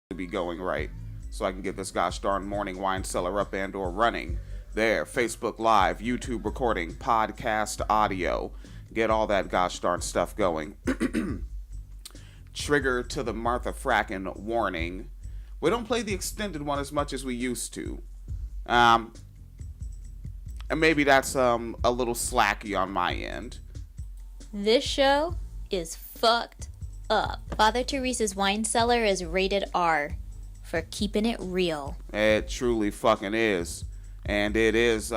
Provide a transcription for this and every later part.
to be going right, so I can get this gosh darn morning wine cellar up and or running. There, Facebook Live, YouTube recording, podcast audio. Get all that gosh darn stuff going. Trigger to the Martha Frackin warning. We don't play the extended one as much as we used to. And maybe that's a little slacky on my end. This show is fucked up. Father Teresa's wine cellar is rated R for keeping it real. It truly fucking is. And it is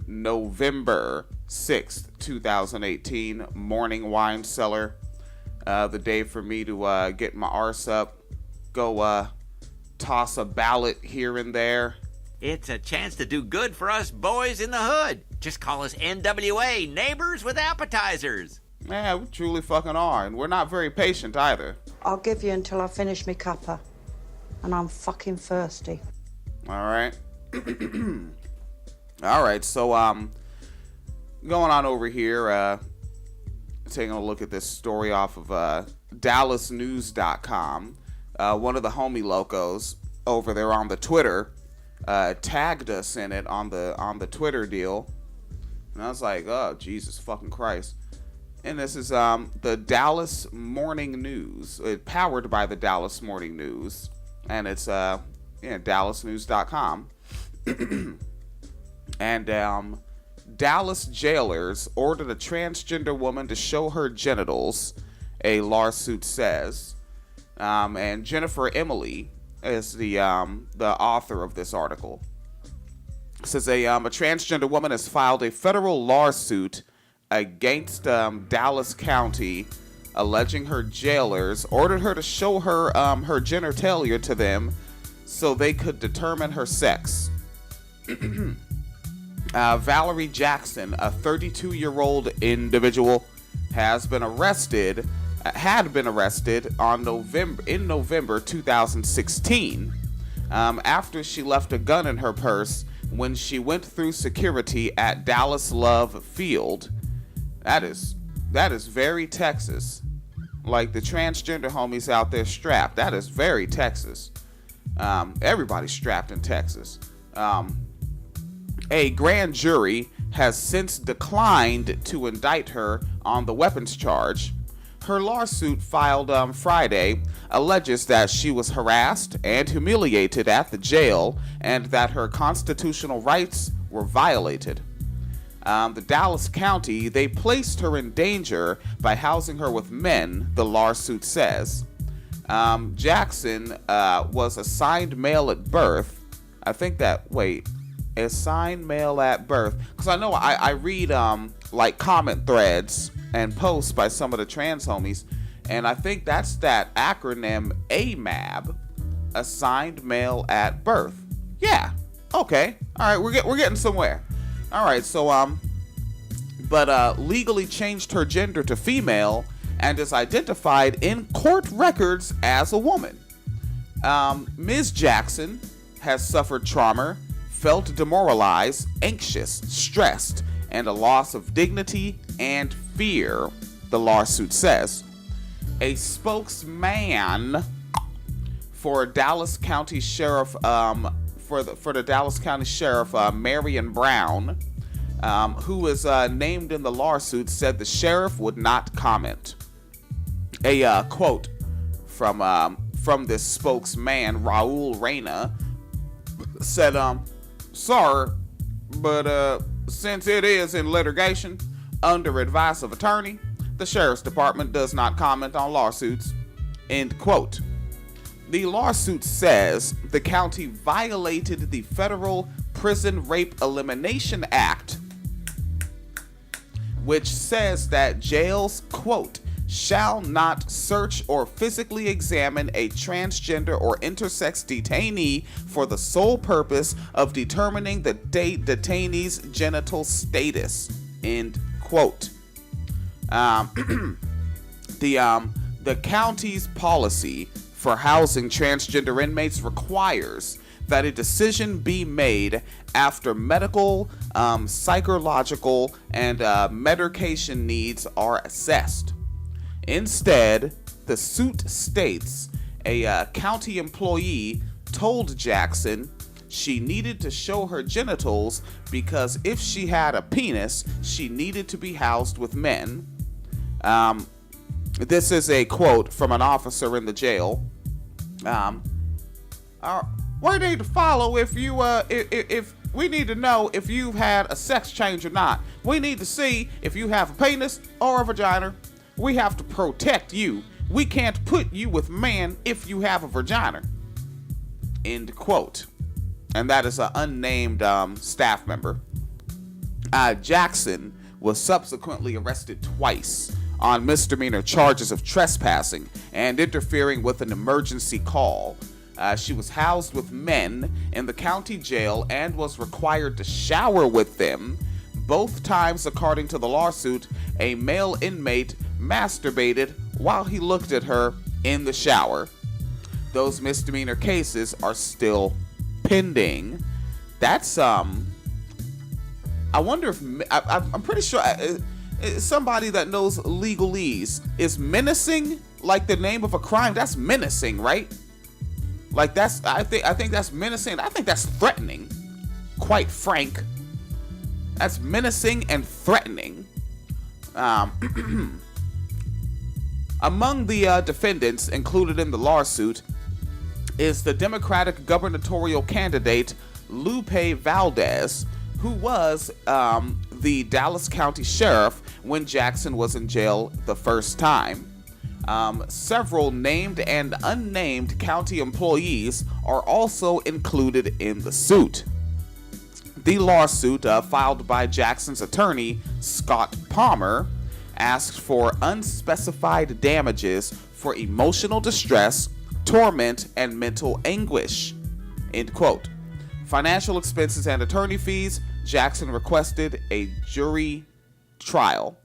November 6th, 2018, morning wine cellar. The day for me to get my arse up, go toss a ballot here and there. It's a chance to do good for us boys in the hood. Just call us NWA, neighbors with appetizers. Yeah, we truly fucking are, and we're not very patient either. I'll give you until I finish my cuppa, and I'm fucking thirsty. All right. All right, so going on over here, taking a look at this story off of DallasNews.com. One of the homie locos over there on the Twitter tagged us in it on the Twitter deal, and I was like, oh Jesus fucking Christ. And this is the Dallas Morning News, powered by the Dallas Morning News, and it's DallasNews.com. And Dallas jailers ordered a transgender woman to show her genitals, a lawsuit says. And Jennifer Emily is the author of this article. It says a transgender woman has filed a federal lawsuit against Dallas County, alleging her jailers ordered her to show her her genitalia to them so they could determine her sex. Valerie Jackson, a 32-year-old individual, had been arrested in November 2016 after she left a gun in her purse when she went through security at Dallas Love Field. That is very Texas. Like the transgender homies out there strapped. That is very Texas. Everybody's strapped in Texas. A grand jury has since declined to indict her on the weapons charge. Her lawsuit filed Friday alleges that she was harassed and humiliated at the jail and that her constitutional rights were violated. The Dallas County, they placed her in danger by housing her with men, the lawsuit says. Jackson was assigned male at birth. Assigned male at birth. Because I know I read like comment threads and posts by some of the trans homies, and I think that's that acronym AMAB, assigned male at birth. Yeah. Okay. All right. We're getting somewhere. All right. So but legally changed her gender to female and is identified in court records as a woman. Ms. Jackson has suffered trauma, felt demoralized, anxious, stressed, and a loss of dignity and fear, the lawsuit says. A spokesman for Dallas County Sheriff, for the Dallas County Sheriff, Marion Brown, who is named in the lawsuit, said the sheriff would not comment. A quote from this spokesman, Raul Reyna, said, "Sir, but since it is in litigation under advice of attorney, the sheriff's department does not comment on lawsuits." End quote. The lawsuit says the county violated the Federal Prison Rape Elimination Act, which says that jails, quote, shall not search or physically examine a transgender or intersex detainee for the sole purpose of determining the detainee's genital status. End quote. The county's policy for housing transgender inmates requires that a decision be made after medical, psychological, and medication needs are assessed. Instead, the suit states a county employee told Jackson she needed to show her genitals because if she had a penis, she needed to be housed with men. This is a quote from an officer in the jail. We need to follow if we need to know if you've had a sex change or not. We need to see if you have a penis or a vagina. We have to protect you. We can't put you with men if you have a vagina. End quote. And that is an unnamed staff member. Jackson was subsequently arrested twice on misdemeanor charges of trespassing and interfering with an emergency call. She was housed with men in the county jail and was required to shower with them. Both times, according to the lawsuit, a male inmate masturbated while he looked at her in the shower. Those misdemeanor cases are still pending. That's I wonder if I'm pretty sure somebody that knows legalese is menacing like the name of a crime. That's menacing, right? Like that's I think that's menacing. I think that's threatening. Quite frank, that's menacing and threatening. Among the defendants included in the lawsuit is the Democratic gubernatorial candidate Lupe Valdez, who was the Dallas County Sheriff when Jackson was in jail the first time. Several named and unnamed county employees are also included in the suit. The lawsuit, filed by Jackson's attorney, Scott Palmer, asked for unspecified damages for emotional distress, torment, and mental anguish. End quote. Financial expenses and attorney fees. Jackson requested a jury trial.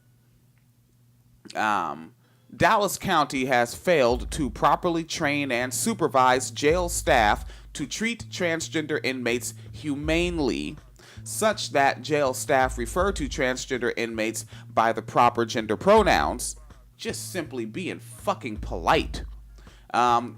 Dallas County has failed to properly train and supervise jail staff to treat transgender inmates humanely, such that jail staff refer to transgender inmates by the proper gender pronouns, just simply being fucking polite.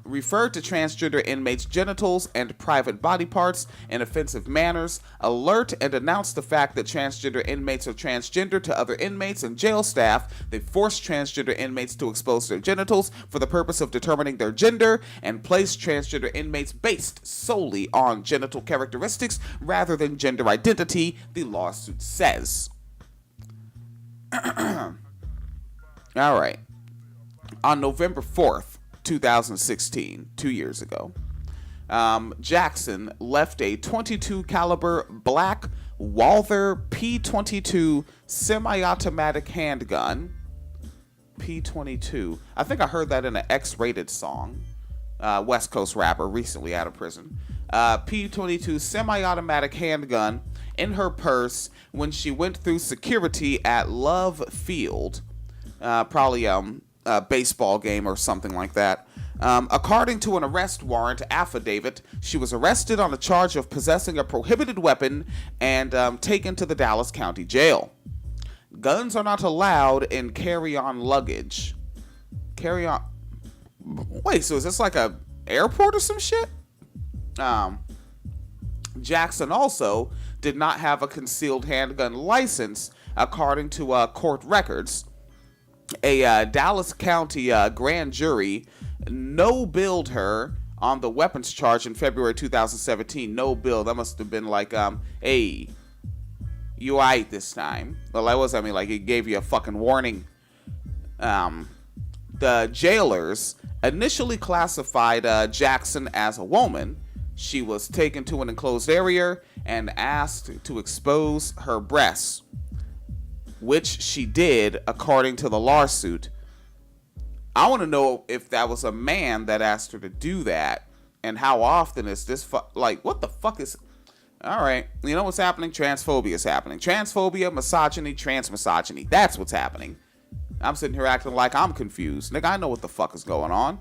Refer to transgender inmates' genitals and private body parts in offensive manners, alert and announce the fact that transgender inmates are transgender to other inmates and jail staff. They force transgender inmates to expose their genitals for the purpose of determining their gender and place transgender inmates based solely on genital characteristics rather than gender identity, the lawsuit says. All right. On November 4th, 2016, 2 years ago, Jackson left a .22 caliber black Walther P22 semi-automatic handgun. P22. I think I heard that in an X-rated song. West Coast rapper recently out of prison. P22 semi-automatic handgun in her purse when she went through security at Love Field. Probably a baseball game or something like that. According to an arrest warrant affidavit, she was arrested on a charge of possessing a prohibited weapon and taken to the Dallas County Jail. Guns are not allowed in carry-on luggage. Carry-on... Wait, so is this like a airport or some shit? Jackson also did not have a concealed handgun license, according to court records. A Dallas County grand jury no-billed her on the weapons charge in February 2017. No bill. That must have been like, hey, you aight this time. Well, that was, like it gave you a fucking warning. The jailers initially classified Jackson as a woman. She was taken to an enclosed area and asked to expose her breasts, which she did, according to the lawsuit. I want to know if that was a man that asked her to do that, and how often is this what the fuck is... All right, you know what's happening? Transphobia is happening. Transphobia, misogyny, transmisogyny. That's what's happening. I'm sitting here acting like I'm confused. Nigga, I know what the fuck is going on.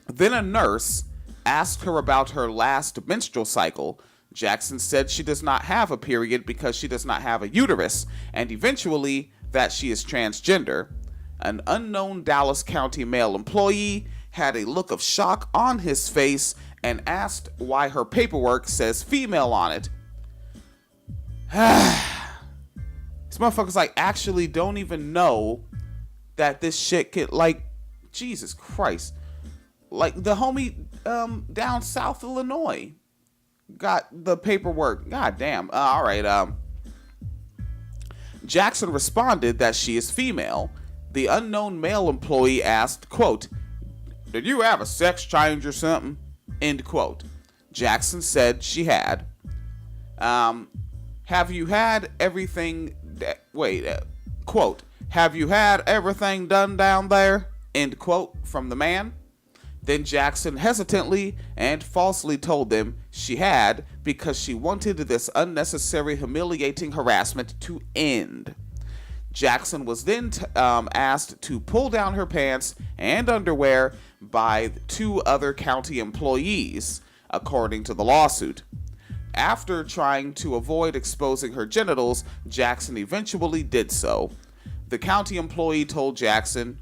Then a nurse asked her about her last menstrual cycle. Jackson said she does not have a period because she does not have a uterus, and eventually that she is transgender. An unknown Dallas County male employee had a look of shock on his face and asked why her paperwork says female on it. These motherfuckers like actually don't even know that this shit could, like, Jesus Christ. Like the homie down South Illinois got the paperwork. God damn. All right. Jackson responded that she is female. The unknown male employee asked, quote, "Did you have a sex change or something?" End quote. Jackson said she had. Have you had everything... quote, "Have you had everything done down there?" End quote from the man. Then Jackson hesitantly and falsely told them she had because she wanted this unnecessary humiliating harassment to end. Jackson was then asked to pull down her pants and underwear by 2 other county employees, according to the lawsuit. After trying to avoid exposing her genitals, Jackson eventually did so. The county employee told Jackson,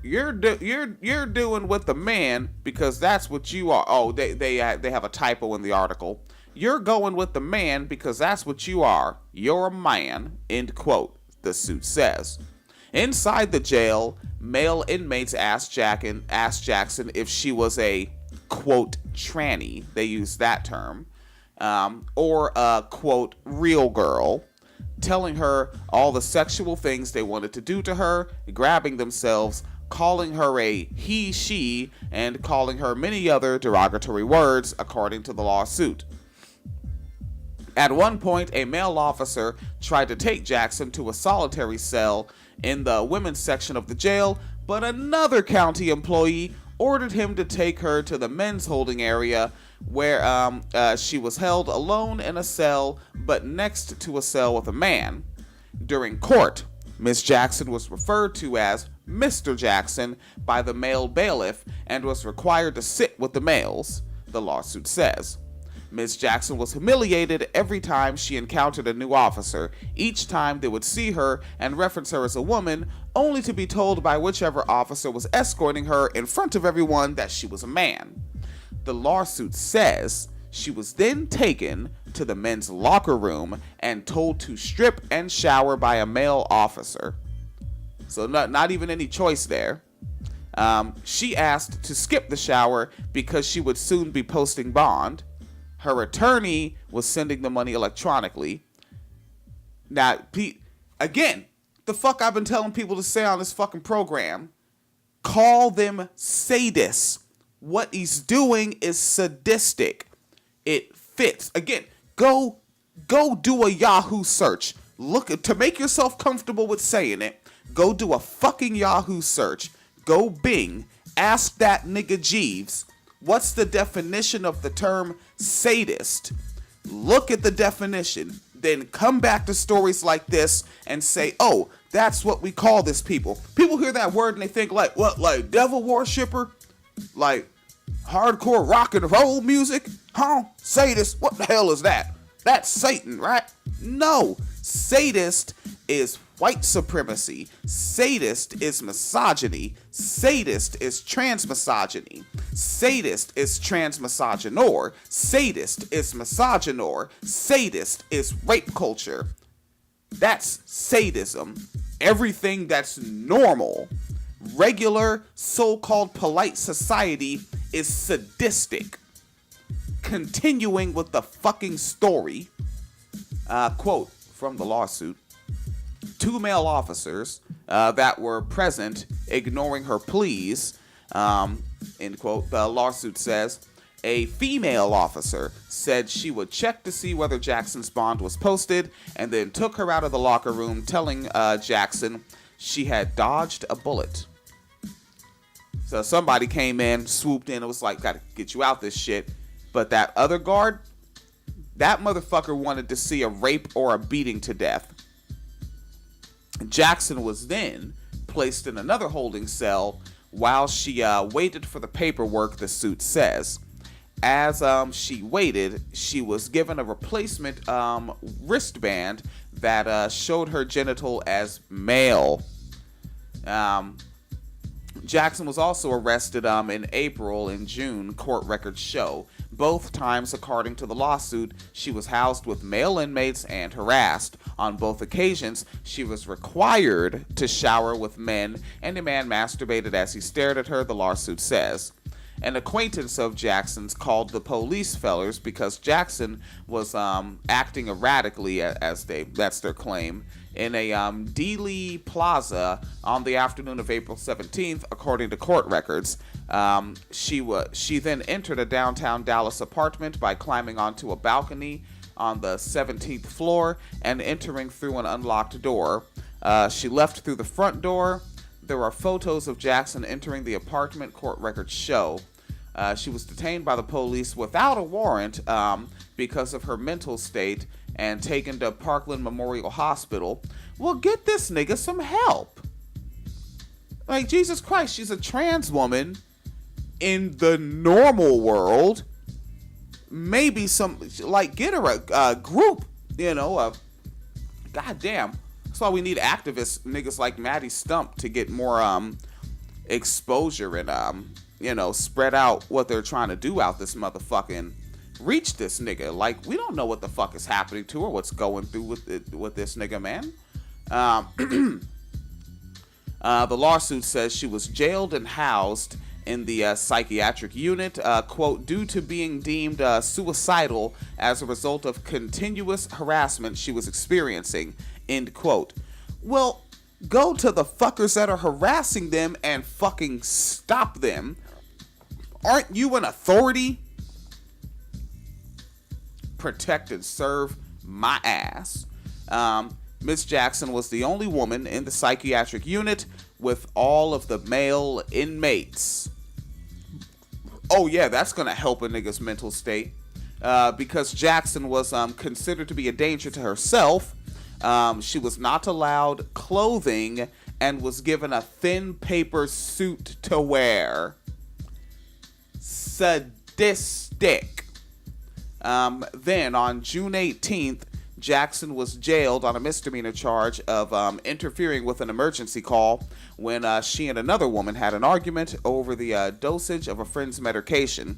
You're doing with the man because that's what you are." Oh, they have a typo in the article. "You're going with the man because that's what you are. You're a man." End quote, the suit says. Inside the jail, male inmates asked Jackson if she was a, quote, tranny. They use that term. Or a, quote, real girl, telling her all the sexual things they wanted to do to her, grabbing themselves, calling her a he, she, and calling her many other derogatory words, according to the lawsuit. At one point, a male officer tried to take Jackson to a solitary cell in the women's section of the jail, but another county employee ordered him to take her to the men's holding area, where she was held alone in a cell, but next to a cell with a man. During court, Miss Jackson was referred to as Mr. Jackson by the male bailiff and was required to sit with the males, the lawsuit says. Miss Jackson was humiliated every time she encountered a new officer. Each time they would see her and reference her as a woman, only to be told by whichever officer was escorting her in front of everyone that she was a man. The lawsuit says she was then taken to the men's locker room and told to strip and shower by a male officer. So not even any choice there. She asked to skip the shower because she would soon be posting bond. Her attorney was sending the money electronically. Now, again, the fuck I've been telling people to say on this fucking program. Call them sadists. What he's doing is sadistic. It fits. Again, go do a Yahoo search. Look, to make yourself comfortable with saying it, go do a fucking Yahoo search. Go Bing. Ask that nigga Jeeves, what's the definition of the term sadist? Look at the definition. Then come back to stories like this and say, oh, that's what we call this people. People hear that word and they think like, what, like devil worshipper? Like hardcore rock and roll music? Huh? Sadist? What the hell is that? That's Satan, right? No. Sadist is white supremacy. Sadist is misogyny. Sadist is transmisogyny. Sadist is transmisogynor. Sadist is misogynor. Sadist is rape culture. That's sadism. Everything that's normal, regular, so-called polite society is sadistic. Continuing with the fucking story, quote from the lawsuit, 2 male officers that were present ignoring her pleas, end quote, the lawsuit says, a female officer said she would check to see whether Jackson's bond was posted and then took her out of the locker room, telling Jackson she had dodged a bullet. So somebody came in, swooped in, and was like, gotta get you out this shit. But that other guard, that motherfucker wanted to see a rape or a beating to death. Jackson was then placed in another holding cell while she waited for the paperwork, the suit says. As she waited, she was given a replacement wristband that showed her genital as male. Jackson was also arrested in April and June, court records show. Both times, according to the lawsuit, she was housed with male inmates and harassed. On both occasions, she was required to shower with men, and a man masturbated as he stared at her, the lawsuit says. An acquaintance of Jackson's called the police fellers because Jackson was acting erratically, that's their claim, in a Dealey Plaza on the afternoon of April 17th, according to court records. She then entered a downtown Dallas apartment by climbing onto a balcony on the 17th floor and entering through an unlocked door. She left through the front door. There are photos of Jackson entering the apartment, court records show. She was detained by the police without a warrant because of her mental state and taken to Parkland Memorial Hospital. Well, get this nigga some help. Like, Jesus Christ, she's a trans woman in the normal world. Maybe get her a group, goddamn. That's why we need activists, niggas like Maddie Stump, to get more exposure and spread out what they're trying to do out this motherfucking, reach this nigga. Like, we don't know what the fuck is happening to her, what's going through with this nigga, man. The lawsuit says she was jailed and housed in the psychiatric unit, quote, due to being deemed suicidal as a result of continuous harassment she was experiencing, end quote. Well, go to the fuckers that are harassing them and fucking stop them. Aren't you an authority? Protect and serve my ass. Miss Jackson was the only woman in the psychiatric unit with all of the male inmates. Oh yeah, that's gonna help a nigga's mental state. Because Jackson was considered to be a danger to herself. She was not allowed clothing and was given a thin paper suit to wear. Sadistic. Then on June 18th, Jackson was jailed on a misdemeanor charge of interfering with an emergency call when she and another woman had an argument over the dosage of a friend's medication.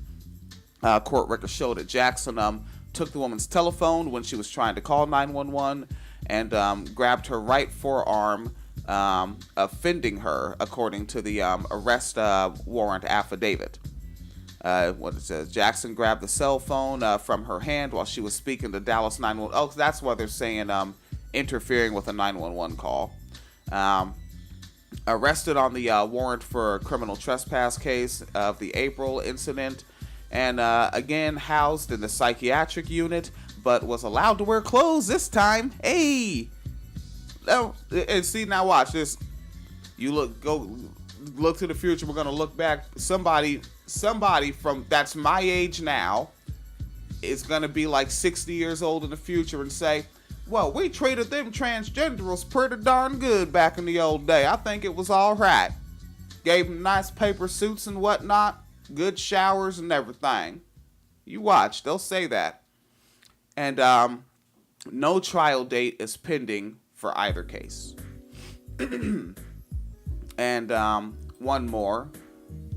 Court records show that Jackson took the woman's telephone when she was trying to call 911 and grabbed her right forearm, offending her, according to the arrest warrant affidavit. What it says, Jackson grabbed the cell phone from her hand while she was speaking to Dallas 911. Oh, that's why they're saying interfering with a 911 call. Arrested on the warrant for a criminal trespass case of the April incident, and again housed in the psychiatric unit, but was allowed to wear clothes this time. Hey, and see, now watch this. You look to the future. We're gonna look back. Somebody from that's my age now is gonna be like 60 years old in the future and say, well, we treated them transgenders pretty darn good back in the old day. I think it was all right. Gave them nice paper suits and whatnot, good showers and everything. You watch, they'll say that. And no trial date is pending for either case. And one more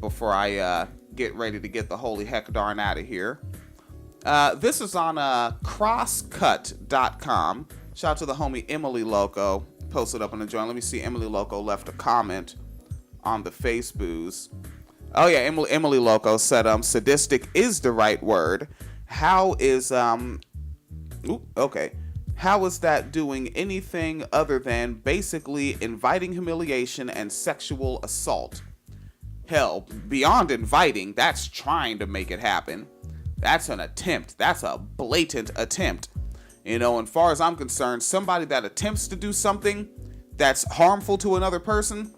before I get ready to get the holy heck darn out of here. This is on crosscut.com. Shout out to the homie Emily Loco. Posted up on the joint. Let me see. Emily Loco left a comment on the Facebooks. Oh yeah, Emily Loco said sadistic is the right word. How is How is that doing anything other than basically inviting humiliation and sexual assault? Hell, beyond inviting, that's trying to make it happen. That's an attempt. That's a blatant attempt. And far as I'm concerned, somebody that attempts to do something that's harmful to another person,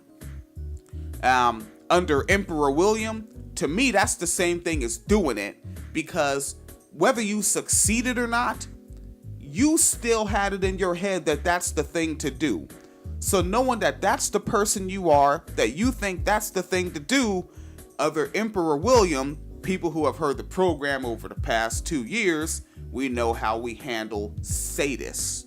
under Emperor William, to me, that's the same thing as doing it, because whether you succeeded or not, you still had it in your head that that's the thing to do. So knowing that that's the person you are, that you think that's the thing to do, other Emperor William, people who have heard the program over the past 2 years, we know how we handle sadists.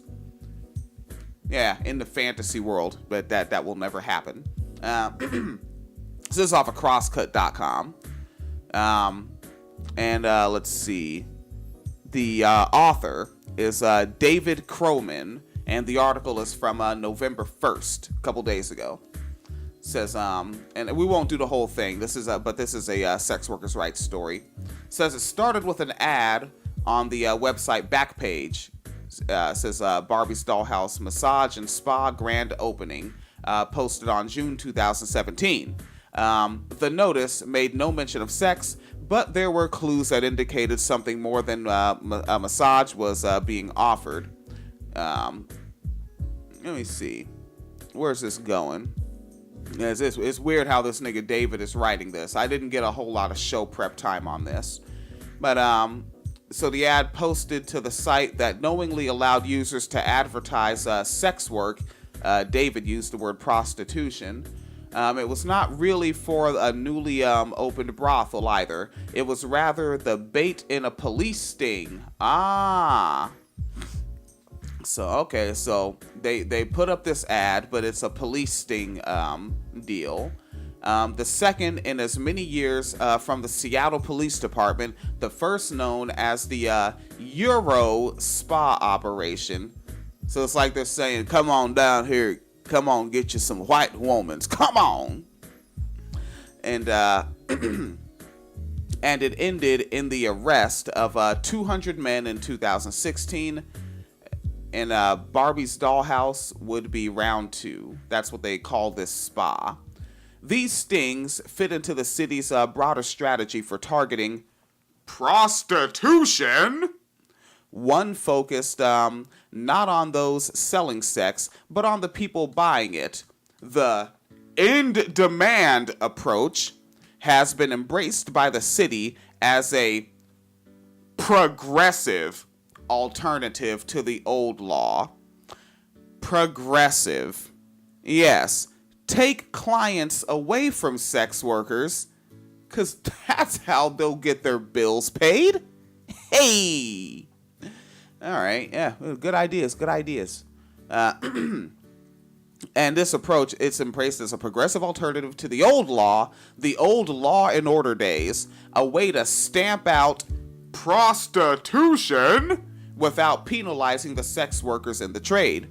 Yeah, in the fantasy world, but that will never happen. This is off of crosscut.com. Let's see. The author is David Croman, and the article is from November 1st, a couple days ago. Says, and we won't do the whole thing. This is a sex workers' rights story. Says it started with an ad on the website Backpage. Says Barbie's Dollhouse Massage and Spa grand opening, posted on June 2017. The notice made no mention of sex, but there were clues that indicated something more than a massage was being offered. Let me see. Where's this going? It's weird how this nigga David is writing this. I didn't get a whole lot of show prep time on this. But, so the ad posted to the site that knowingly allowed users to advertise sex work. David used the word prostitution. It was not really for a newly opened brothel either. It was rather the bait in a police sting. So they put up this ad, but it's a police sting deal. The second in as many years from the Seattle Police Department, the first known as the Euro Spa operation. So it's like they're saying, come on down here, come on, get you some white womans, come on. And and it ended in the arrest of 200 men in 2016. And Barbie's Dollhouse would be round 2. That's what they call this spa. These stings fit into the city's broader strategy for targeting prostitution. One focused not on those selling sex, but on the people buying it. The in-demand approach has been embraced by the city as a progressive alternative to the old law. Progressive. Yes. Take clients away from sex workers, because that's how they'll get their bills paid. Hey! Alright, yeah, good ideas. And this approach, it's embraced as a progressive alternative to the old law and order days, a way to stamp out prostitution without penalizing the sex workers in the trade.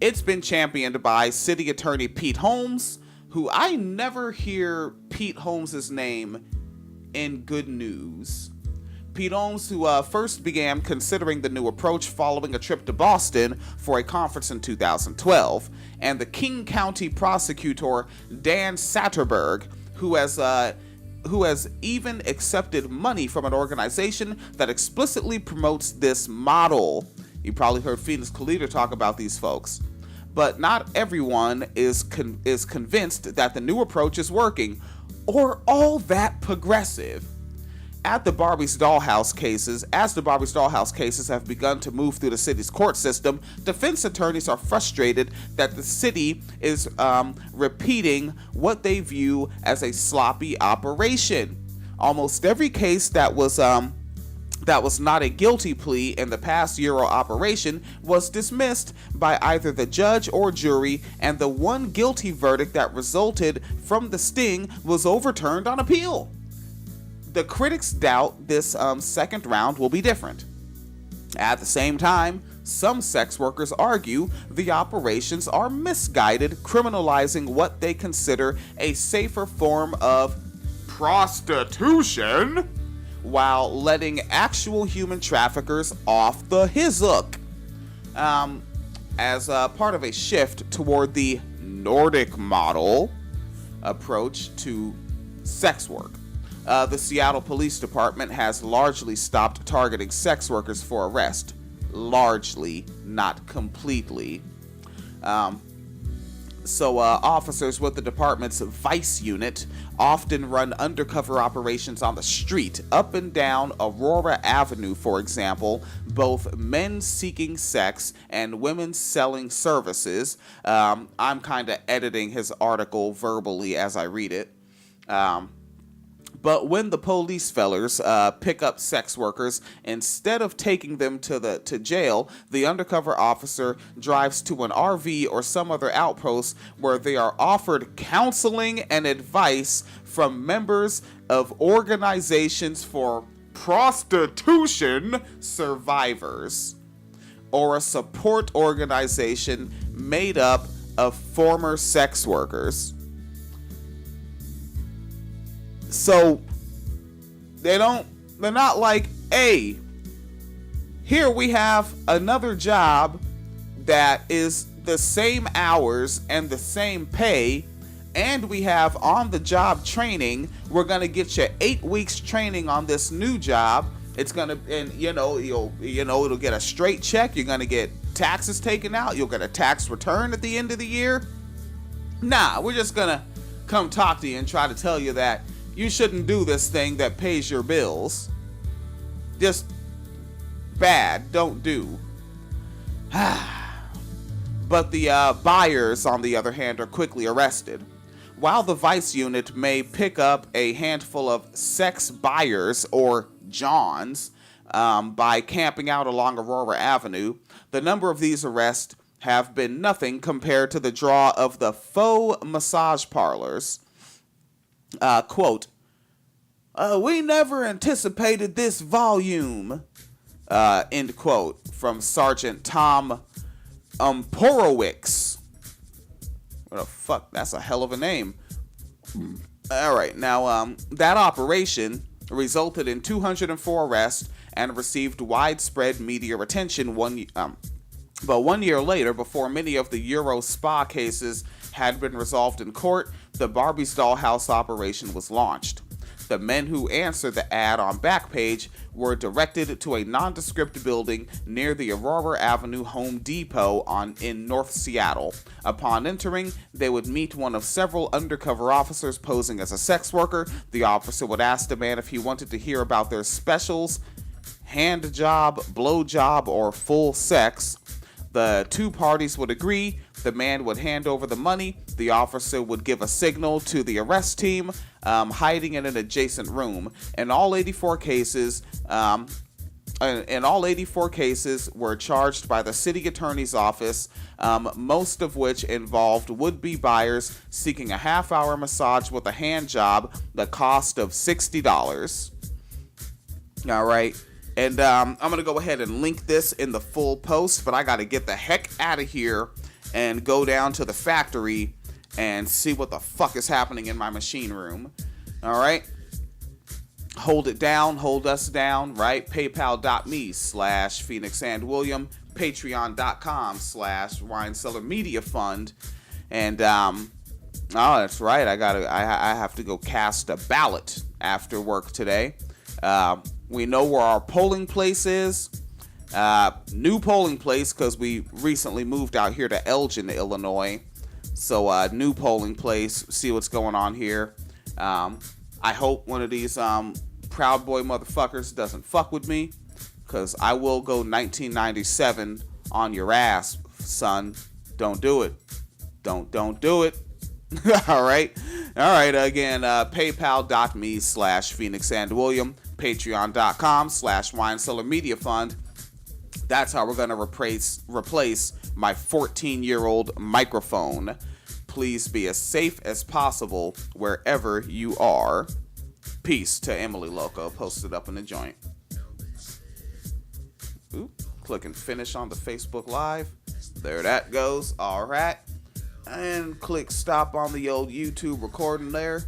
It's been championed by City Attorney Pete Holmes, who I never hear Pete Holmes' name in good news. Pete Holmes, who first began considering the new approach following a trip to Boston for a conference in 2012, and the King County prosecutor Dan Satterberg, who has even accepted money from an organization that explicitly promotes this model. You probably heard Phoenix Calida talk about these folks. But not everyone is convinced that the new approach is working, or all that progressive. As the Barbie's Dollhouse cases have begun to move through the city's court system, defense attorneys are frustrated that the city is repeating what they view as a sloppy operation. Almost every case that was not a guilty plea in the past Euro operation was dismissed by either the judge or jury, and the one guilty verdict that resulted from the sting was overturned on appeal. The critics doubt this second round will be different. At the same time, some sex workers argue the operations are misguided, criminalizing what they consider a safer form of prostitution, while letting actual human traffickers off the hook. As part of a shift toward the Nordic Model approach to sex work, the Seattle Police Department has largely stopped targeting sex workers for arrest. Largely, not completely. So officers with the department's Vice Unit often run undercover operations on the street, up and down Aurora Avenue, for example, both men seeking sex and women selling services. I'm kind of editing his article verbally as I read it. But when the police fellers pick up sex workers, instead of taking them to jail, the undercover officer drives to an RV or some other outpost where they are offered counseling and advice from members of organizations for prostitution survivors, or a support organization made up of former sex workers. So they're not like, hey, here we have another job that is the same hours and the same pay, and we have on-the-job training. We're gonna get you 8 weeks training on this new job. It's gonna, and it'll get a straight check. You're gonna get taxes taken out. You'll get a tax return at the end of the year. Nah, we're just gonna come talk to you and try to tell you that you shouldn't do this thing that pays your bills. Just bad, don't do. But the buyers, on the other hand, are quickly arrested. While the Vice Unit may pick up a handful of sex buyers, or Johns, by camping out along Aurora Avenue, the number of these arrests have been nothing compared to the draw of the faux massage parlors. Quote, we never anticipated this volume, end quote, from Sergeant Tom Porowicz. What the fuck? That's a hell of a name. All right, now that operation resulted in 204 arrests and received widespread media attention but 1 year later, before many of the Euro spa cases had been resolved in court, the Barbie's Dollhouse operation was launched. The men who answered the ad on Backpage were directed to a nondescript building near the Aurora Avenue Home Depot in North Seattle. Upon entering, they would meet one of several undercover officers posing as a sex worker. The officer would ask the man if he wanted to hear about their specials, hand job, blow job, or full sex. The two parties would agree. The man would hand over the money. The officer would give a signal to the arrest team, hiding in an adjacent room. In all 84 cases, were charged by the city attorney's office, most of which involved would-be buyers seeking a half-hour massage with a hand job, the cost of $60. All right. And I'm going to go ahead and link this in the full post, but I got to get the heck out of here and go down to the factory and see what the fuck is happening in my machine room. All right. Hold it down. Hold us down, right? PayPal.me/Phoenix and William. Patreon.com/Wine Cellar Media Fund. And, oh, that's right. I have to go cast a ballot after work today. We know where our polling place is. New polling place, because we recently moved out here to Elgin, Illinois. So, new polling place. See what's going on here. I hope one of these Proud Boy motherfuckers doesn't fuck with me, because I will go 1997 on your ass, son. Don't do it. Don't do it. All right. Again, PayPal.me/Phoenix and William. Patreon.com/Wine Cellar Media Fund. That's how we're going to replace my 14-year-old microphone. Please be as safe as possible wherever you are. Peace to Emily Loco, posted up in the joint. Ooh, click and finish on the Facebook Live. There that goes. All right. And click stop on the old YouTube recording there.